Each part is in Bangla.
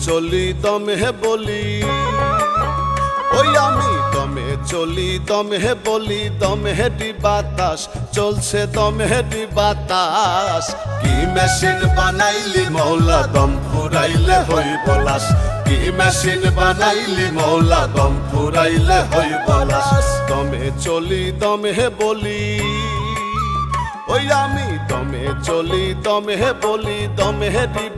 চলি দমে বলি, ওই আমি দমে চলি দমে বলি, দমে বাতাস চলছে দমে বাতাস। কি মেশিন বানাইলি মৌলা দম ফুরাইলে হইব লাশ, কি মেশিন বানাইলি মৌলা দম ফুরাইলে হইব লাশ। দমে চলি দমে বলি, ওই আমি দমে চলি দমে বলি, দমে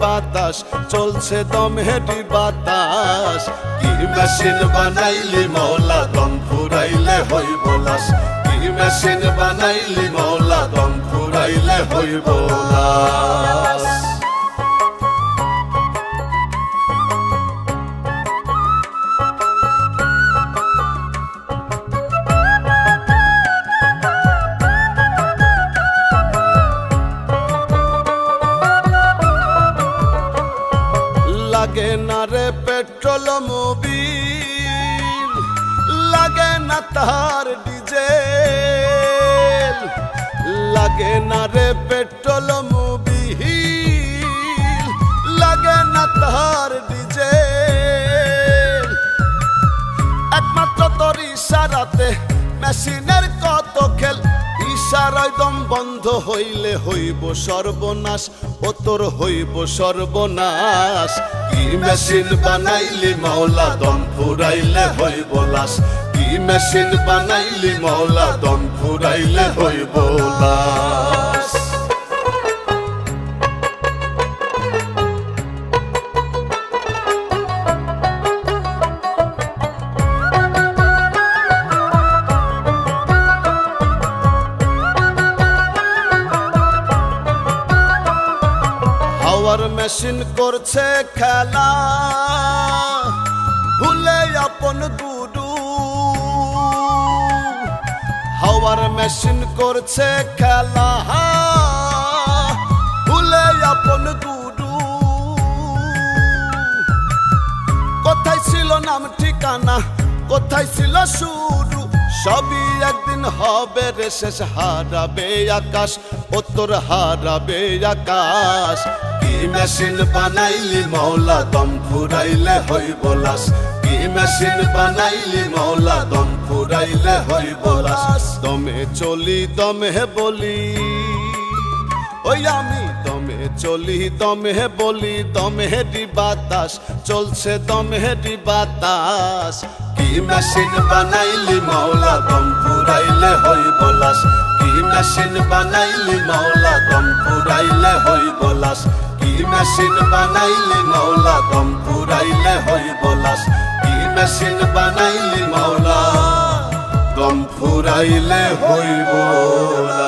বাতাস চলছে দমে বাতাস। কি মেশিন বানাইলি মৌলা দম ফুরাইলে হইব লাশ, কি মেশিন বানাইলি মৌলা দম ফুরাইলে হইব লাশ। লাগে না রে পেট্রোল মোবিল, লাগে না তার ডিজেল, লাগে না রে পেট্রোল মোবিল, লাগে না তার ডিজেল। একমাত্র তোর ইশারাতে মেশিনের কত খেল, ইশারায় দম বন্ধ হইলে হইব সর্বনাশ, ও তোর হইব সর্বনাশ। কি মেশিন বানাইলি মৌলা দম ফুরাইলে হইব লাশ, কি মেশিন বানাইলি মৌলা দম ফুরাইলে হইব লাশ। হাওয়ার মেশিন করছে খেলা, ভুলে আপন গুরু। হাওয়ার মেশিন করছে খেলা, ভুলে আপন গুরু। কোথায় ছিল নাম ঠিকানা, কোথায় ছিল শুরু, সবই একদিন হবে রে শেষ, হারাবে আকাশ ও তোর হারাবে আকাশ। কি মেশিন বানাইলি মৌলা দম ফুরাইলে হইব লাশ, কি মেশিন বানাইলি মৌলা দম ফুরাইলে হইব লাশ। দমে চলি দমে বলি, ওই আমি দমে চলি দমে বলি, দমে বাতাস চলছে দমে বাতাস। কি মেশিন বানাইলি মৌলা দম ফুরাইলে হইব লাশ, কি মেশিন বানাইলি মৌলা দম ফুরাইলে হইব লাশ, কি মেশিন বানাইলি মৌলা দম ফুরাইলে হইব লাশ, কি মেশিন বানাইলি মৌলা দম ফুরাইলে হইব লাশ।